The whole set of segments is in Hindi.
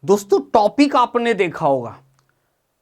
दोस्तों टॉपिक आपने देखा होगा,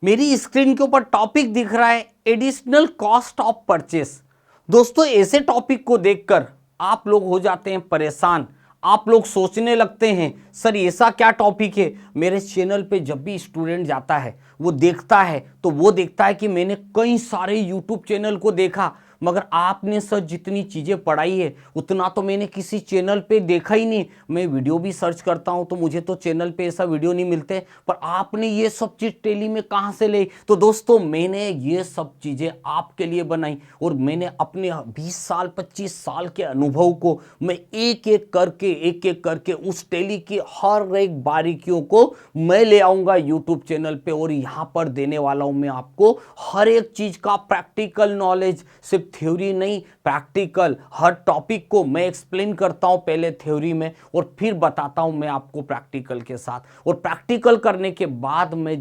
मेरी स्क्रीन के ऊपर टॉपिक दिख रहा है एडिशनल कॉस्ट ऑफ परचेस। दोस्तों ऐसे टॉपिक को देखकर आप लोग हो जाते हैं परेशान। आप लोग सोचने लगते हैं सर ऐसा क्या टॉपिक है। मेरे चैनल पे जब भी स्टूडेंट जाता है वो देखता है तो वो देखता है कि मैंने कई सारे यूट्यूब चैनल को देखा, मगर आपने सर जितनी चीज़ें पढ़ाई है उतना तो मैंने किसी चैनल पे देखा ही नहीं। मैं वीडियो भी सर्च करता हूं तो मुझे तो चैनल पे ऐसा वीडियो नहीं मिलते, पर आपने ये सब चीज़ टेली में कहाँ से ले। तो दोस्तों मैंने ये सब चीज़ें आपके लिए बनाई और मैंने अपने 20 साल 25 साल के अनुभव को मैं एक एक करके उस टेली की हर एक बारीकियों को मैं ले आऊँगा यूट्यूब चैनल पे और यहाँ पर देने वाला हूँ मैं आपको हर एक चीज़ का प्रैक्टिकल नॉलेज। सिर्फ थ्योरी नहीं, प्रैक्टिकल हर टॉपिक को मैं एक्सप्लेन करता हूं पहले थ्योरी में और फिर बताता हूं मैं आपको प्रैक्टिकल के साथ, और प्रैक्टिकल करने के बाद मैं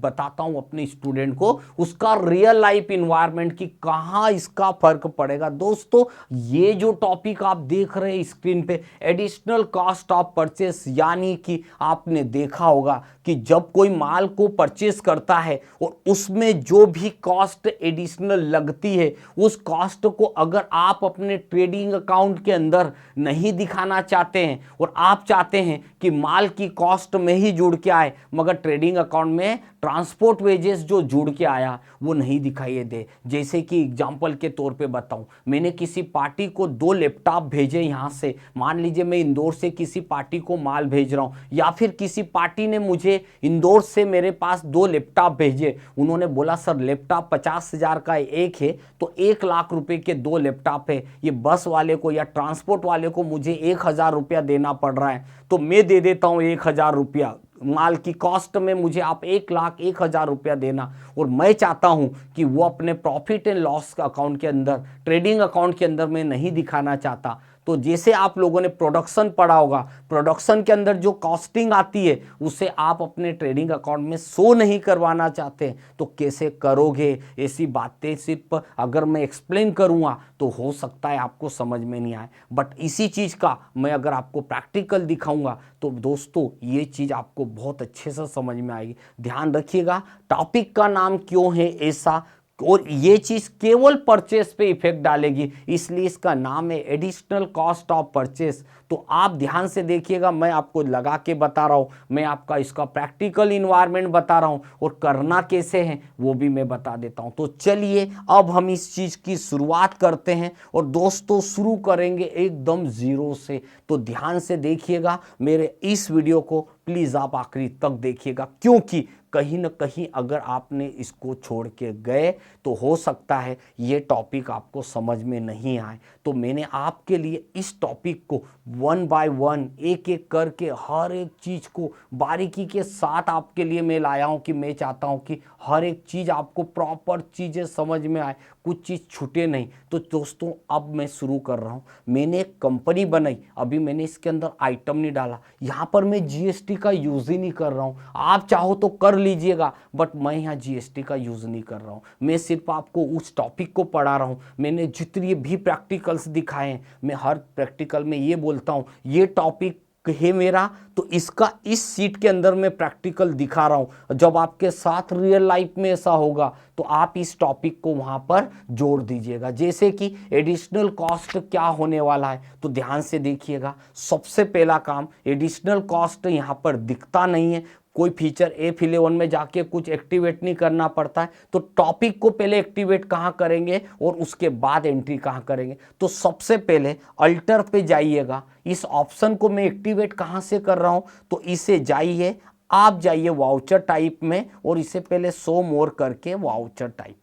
बताता हूं अपने स्टूडेंट को उसका रियल लाइफ इन्वायरमेंट की कहां इसका फर्क पड़ेगा। दोस्तों ये जो टॉपिक आप देख रहे हैं स्क्रीन पे एडिशनल कॉस्ट ऑफ परचेस, यानी कि आपने देखा होगा कि जब कोई माल को परचेस करता है और उसमें जो भी कॉस्ट एडिशनल लगती है उस कॉस्ट को अगर आप अपने ट्रेडिंग अकाउंट के अंदर नहीं दिखाना चाहते हैं और आप चाहते हैं कि माल की कॉस्ट में ही जुड़ के आए मगर ट्रेडिंग अकाउंट में ट्रांसपोर्ट वेजेस जो जुड़ के आया वो नहीं दिखाई दे। जैसे कि एग्जांपल के तौर पे बताऊं, मैंने किसी पार्टी को 2 लैपटॉप भेजे यहाँ से, मान लीजिए मैं इंदौर से किसी पार्टी को माल भेज रहा हूँ या फिर किसी पार्टी ने मुझे इंदौर से मेरे पास 2 लैपटॉप भेजे। उन्होंने बोला सर लैपटॉप 50,000 का एक है तो 1 लाख रुपए के 2 लैपटॉप है, ये बस वाले को या ट्रांसपोर्ट वाले को मुझे 1,000 रुपया देना पड़ रहा है तो मैं दे देता हूँ 1,000 रुपया। माल की कॉस्ट में मुझे आप 1,01,000 रुपया देना, और मैं चाहता हूं कि वो अपने प्रॉफिट एंड लॉस अकाउंट के अंदर ट्रेडिंग अकाउंट के अंदर मैं नहीं दिखाना चाहता। तो जैसे आप लोगों ने प्रोडक्शन पढ़ा होगा, प्रोडक्शन के अंदर जो कॉस्टिंग आती है उसे आप अपने ट्रेडिंग अकाउंट में शो नहीं करवाना चाहते तो कैसे करोगे। ऐसी बातें सिर्फ अगर मैं एक्सप्लेन करूंगा तो हो सकता है आपको समझ में नहीं आए, बट इसी चीज़ का मैं अगर आपको प्रैक्टिकल दिखाऊंगा तो दोस्तों ये चीज़ आपको बहुत अच्छे से समझ में आएगी। ध्यान रखिएगा टॉपिक का नाम क्यों है ऐसा, और ये चीज केवल परचेस पे इफेक्ट डालेगी इसलिए इसका नाम है एडिशनल कॉस्ट ऑफ परचेस। तो आप ध्यान से देखिएगा, मैं आपको लगा के बता रहा हूं, मैं आपका इसका प्रैक्टिकल इन्वायरमेंट बता रहा हूं और करना कैसे है वो भी मैं बता देता हूं। तो चलिए अब हम इस चीज की शुरुआत करते हैं और दोस्तों शुरू करेंगे एकदम जीरो से। तो ध्यान से देखिएगा मेरे इस वीडियो को, प्लीज आप आखिरी तक देखिएगा, क्योंकि कहीं ना कहीं अगर आपने इसको छोड़ के गए तो हो सकता है ये टॉपिक आपको समझ में नहीं आए। तो मैंने आपके लिए इस टॉपिक को 1 बाय 1 एक एक करके हर एक चीज़ को बारीकी के साथ आपके लिए मैं लाया हूँ कि मैं चाहता हूँ कि हर एक चीज़ आपको प्रॉपर चीज़ें समझ में आए, कुछ चीज़ छूटे नहीं। तो दोस्तों अब मैं शुरू कर रहा हूँ। मैंने एक कंपनी बनाई, अभी मैंने इसके अंदर आइटम नहीं डाला, यहाँ पर मैं जीएसटी का यूज़ ही नहीं कर रहा हूँ। आप चाहो तो कर लीजिएगा बट मैं यहाँ जीएसटी का यूज़ नहीं कर रहा हूँ। मैं सिर्फ आपको उस टॉपिक को पढ़ा रहा हूँ। मैंने जितने भी प्रैक्टिकल्स दिखाए हैं मैं हर प्रैक्टिकल में ये बोलता हूँ ये टॉपिक है मेरा, तो इसका इस सीट के अंदर मैं प्रैक्टिकल दिखा रहा हूं। जब आपके साथ रियल लाइफ में ऐसा होगा तो आप इस टॉपिक को वहां पर जोड़ दीजिएगा। जैसे कि एडिशनल कॉस्ट क्या होने वाला है तो ध्यान से देखिएगा। सबसे पहला काम, एडिशनल कॉस्ट यहां पर दिखता नहीं है, कोई फीचर F11 में जाके कुछ एक्टिवेट नहीं करना पड़ता है। तो टॉपिक को पहले एक्टिवेट कहाँ करेंगे और उसके बाद एंट्री कहाँ करेंगे। तो सबसे पहले अल्टर पे जाइएगा। इस ऑप्शन को मैं एक्टिवेट कहाँ से कर रहा हूँ तो इसे जाइए, आप जाइए वाउचर टाइप में और इसे पहले शो मोर करके वाउचर टाइप,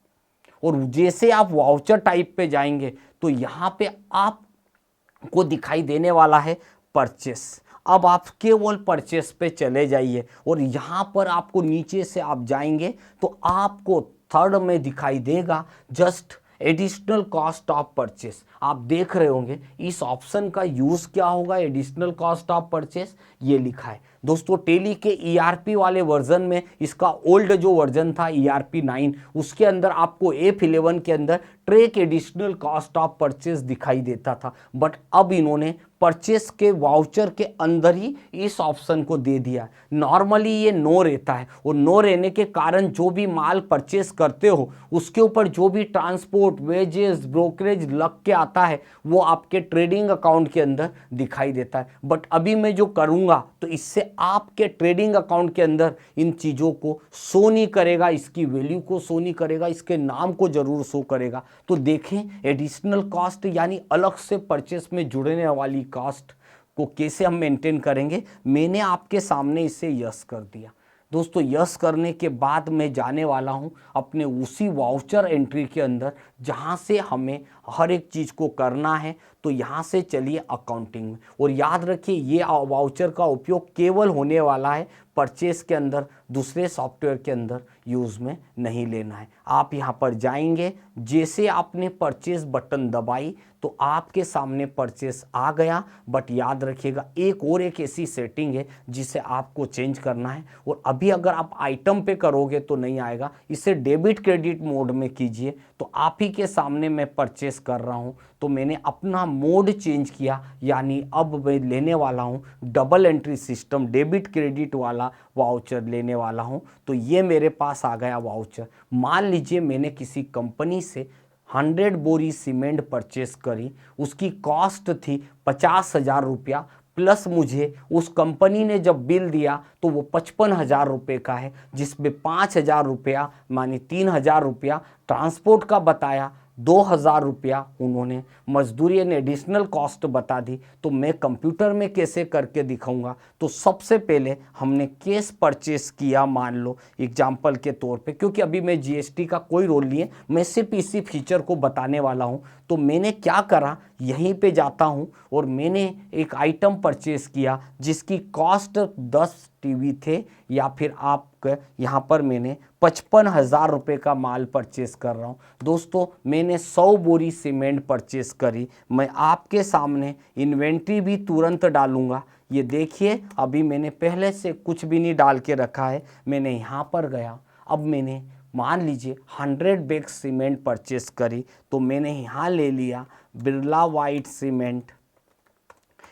और जैसे आप वाउचर टाइप पे जाएंगे तो यहाँ पे आपको दिखाई देने वाला है परचेस। अब आप केवल परचेस पे चले जाइए और यहाँ पर आपको नीचे से आप जाएंगे तो आपको थर्ड में दिखाई देगा just additional cost of purchase. आप देख रहे होंगे इस ऑप्शन का यूज क्या होगा, एडिशनल कॉस्ट ऑफ परचेस ये लिखा है। दोस्तों टेली के ईआरपी वाले वर्जन में, इसका ओल्ड जो वर्जन था ईआरपी 9 उसके अंदर आपको F11 के अंदर track additional cost of purchase दिखाई देता था, बट अब इन्होंने परचेस के वाउचर के अंदर ही इस ऑप्शन को दे दिया। नॉर्मली ये नो रहता है, और नो रहने के कारण जो भी माल परचेस करते हो उसके ऊपर जो भी ट्रांसपोर्ट, वेजेस, ब्रोकरेज लग के आता है वो आपके ट्रेडिंग अकाउंट के अंदर दिखाई देता है। बट अभी मैं जो करूँगा तो इससे आपके ट्रेडिंग अकाउंट के अंदर इन चीज़ों को शो नहीं करेगा, इसकी वैल्यू को शो नहीं करेगा, इसके नाम को जरूर शो करेगा। तो देखें एडिशनल कॉस्ट यानी अलग से परचेस में जुड़ने वाली कॉस्ट को कैसे हम मेंटेन करेंगे। मैंने आपके सामने इसे यस कर दिया। दोस्तों यस करने के बाद मैं जाने वाला हूं अपने उसी वाउचर एंट्री के अंदर जहां से हमें हर एक चीज़ को करना है। तो यहाँ से चलिए अकाउंटिंग में, और याद रखिए ये वाउचर का उपयोग केवल होने वाला है परचेस के अंदर, दूसरे सॉफ्टवेयर के अंदर यूज़ में नहीं लेना है। आप यहाँ पर जाएंगे, जैसे आपने परचेस बटन दबाई तो आपके सामने परचेस आ गया। बट याद रखिएगा एक ऐसी सेटिंग है जिसे आपको चेंज करना है, और अभी अगर आप आइटम पे करोगे तो नहीं आएगा, इसे डेबिट क्रेडिट मोड में कीजिए। तो आप ही के सामने मैं परचेस कर रहा हूँ, तो मैंने अपना मोड चेंज किया, यानी अब मैं लेने वाला हूँ double entry system, debit credit वाला वाउचर लेने वाला हूँ। तो ये मेरे पास आ गया वाउचर। मान लीजिए मैंने किसी कंपनी से 100 बोरी सीमेंट परचेस करी, उसकी कॉस्ट थी 50,000 रुपया, प्लस मुझे उस कंपनी ने जब बिल दिया तो वो 55,000 रुपये का है, जिसमें 5,000 रुपया मानी 3,000 रुपया ट्रांसपोर्ट का बताया, 2,000 रुपया उन्होंने मजदूरी एंड एडिशनल कॉस्ट बता दी। तो मैं कंप्यूटर में कैसे करके दिखाऊंगा। तो सबसे पहले हमने केस परचेस किया, मान लो एग्जाम्पल के तौर पे, क्योंकि अभी मैं जीएसटी का कोई रोल नहीं है, मैं सिर्फ इसी फीचर को बताने वाला हूं। तो मैंने क्या करा, यहीं पे जाता हूं और मैंने एक आइटम परचेस किया जिसकी कॉस्ट 10 टीवी थे, या फिर आप यहाँ पर मैंने 55,000 रुपये का माल परचेस कर रहा हूँ। दोस्तों मैंने 100 बोरी सीमेंट परचेस करी। मैं आपके सामने इन्वेंट्री भी तुरंत डालूंगा। ये देखिए अभी मैंने पहले से कुछ भी नहीं डाल के रखा है। मैंने यहाँ पर गया, अब मैंने मान लीजिए 100 बैग सीमेंट परचेस करी, तो मैंने यहाँ ले लिया बिरला वाइट सीमेंट,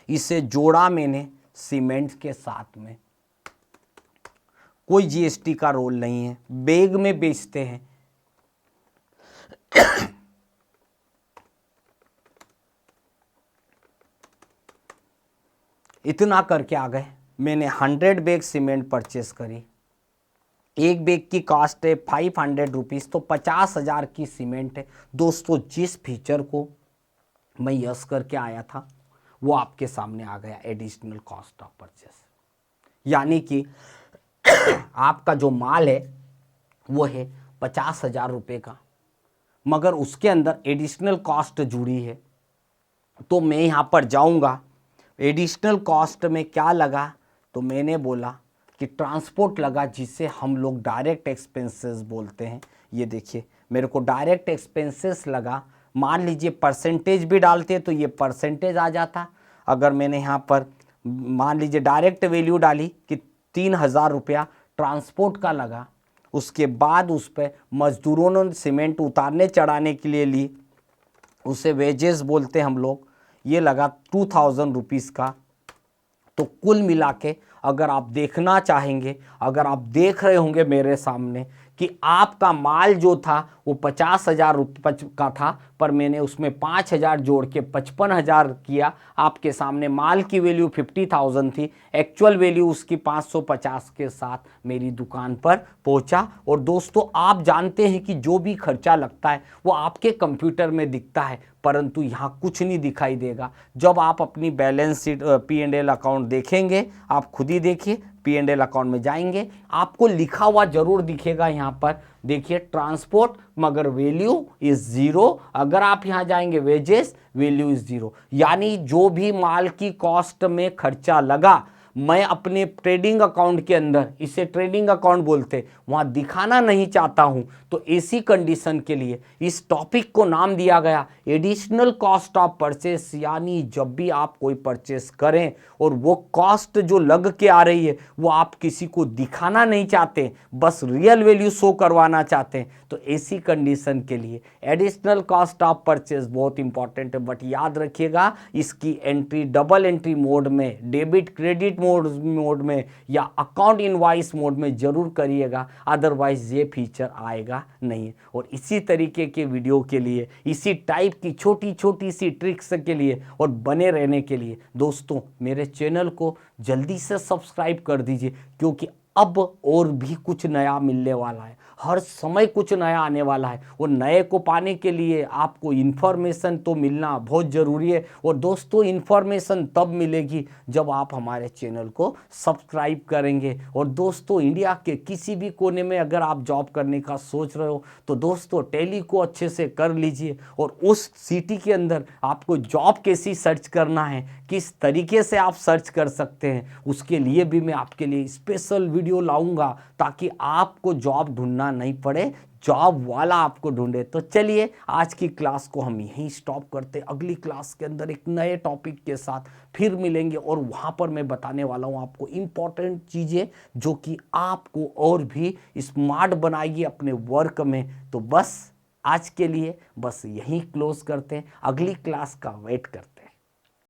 इसे जोड़ा मैंने सीमेंट के साथ में, कोई जीएसटी का रोल नहीं है, बैग में बेचते हैं। इतना करके आ गए। मैंने 100 बैग सीमेंट परचेस करी, एक बैग की कॉस्ट है 500 रुपीज़, तो 50,000 की सीमेंट है। दोस्तों जिस फीचर को मैं यस करके आया था वो आपके सामने आ गया, एडिशनल कॉस्ट ऑफ परचेस, यानी कि आपका जो माल है वो है 50,000 रुपये का, मगर उसके अंदर एडिशनल कॉस्ट जुड़ी है। तो मैं यहाँ पर जाऊँगा, एडिशनल कॉस्ट में क्या लगा, तो मैंने बोला कि ट्रांसपोर्ट लगा, जिसे हम लोग डायरेक्ट एक्सपेंसेस बोलते हैं। ये देखिए मेरे को डायरेक्ट एक्सपेंसेस लगा। मान लीजिए परसेंटेज भी डालते तो ये परसेंटेज आ जाता। अगर मैंने यहाँ पर मान लीजिए डायरेक्ट वैल्यू डाली कि 3,000 रुपया ट्रांसपोर्ट का लगा, उसके बाद उस पर मजदूरों ने सीमेंट उतारने चढ़ाने के लिए ली, उसे वेजेस बोलते हम लोग, ये लगा 2,000 रुपीज़ का। तो कुल मिला के अगर आप देखना चाहेंगे, अगर आप देख रहे होंगे मेरे सामने कि आपका माल जो था वो 50,000 रुपये का था, पर मैंने उसमें 5,000 जोड़ के 55,000 किया। आपके सामने माल की वैल्यू 50,000 थी, एक्चुअल वैल्यू उसकी 550 के साथ मेरी दुकान पर पहुंचा। और दोस्तों आप जानते हैं कि जो भी खर्चा लगता है वो आपके कंप्यूटर में दिखता है, परंतु यहाँ कुछ नहीं दिखाई देगा। जब आप अपनी बैलेंस शीट P&L अकाउंट देखेंगे, आप खुद ही देखिए, P&L अकाउंट में जाएंगे, आपको लिखा हुआ जरूर दिखेगा। यहाँ पर देखिए ट्रांसपोर्ट, मगर वैल्यू इज 0। अगर आप यहाँ जाएंगे वेजेस, वैल्यू इज 0, यानी जो भी माल की कॉस्ट में खर्चा लगा मैं अपने ट्रेडिंग अकाउंट के अंदर, इसे ट्रेडिंग अकाउंट बोलते, वहाँ दिखाना नहीं चाहता हूँ, तो ऐसी कंडीशन के लिए इस टॉपिक को नाम दिया गया एडिशनल कॉस्ट ऑफ परचेस। यानी जब भी आप कोई परचेस करें और वो कॉस्ट जो लग के आ रही है वो आप किसी को दिखाना नहीं चाहते, बस रियल वैल्यू शो करवाना चाहते हैं, तो ऐसी कंडीशन के लिए एडिशनल कॉस्ट ऑफ परचेस बहुत इंपॉर्टेंट है। बट याद रखिएगा, इसकी एंट्री डबल एंट्री मोड में, डेबिट क्रेडिट मोड में या अकाउंट इनवॉइस मोड में जरूर करिएगा, अदरवाइज ये फीचर आएगा नहीं। और इसी तरीके के वीडियो के लिए, इसी टाइप की छोटी छोटी सी ट्रिक्स के लिए और बने रहने के लिए दोस्तों मेरे चैनल को जल्दी से सब्सक्राइब कर दीजिए, क्योंकि अब और भी कुछ नया मिलने वाला है, हर समय कुछ नया आने वाला है। और नए को पाने के लिए आपको इन्फॉर्मेशन तो मिलना बहुत ज़रूरी है। और दोस्तों इन्फॉर्मेशन तब मिलेगी जब आप हमारे चैनल को सब्सक्राइब करेंगे। और दोस्तों इंडिया के किसी भी कोने में अगर आप जॉब करने का सोच रहे हो तो दोस्तों टैली को अच्छे से कर लीजिए, और उस सिटी के अंदर आपको जॉब कैसी सर्च करना है, किस तरीके से आप सर्च कर सकते हैं, उसके लिए भी मैं आपके लिए स्पेशल वीडियो लाऊंगा, ताकि आपको जॉब ढूंढना नहीं पड़े, जॉब वाला आपको ढूंढे। तो चलिए आज की क्लास को हम यहीं स्टॉप करते, अगली क्लास के अंदर एक नए टॉपिक के साथ फिर मिलेंगे, और वहां पर मैं बताने वाला हूं आपको इंपॉर्टेंट चीजें जो कि आपको और भी स्मार्ट बनाएगी अपने वर्क में। तो बस आज के लिए बस यहीं क्लोज करते हैं, अगली क्लास का वेट करते हैं।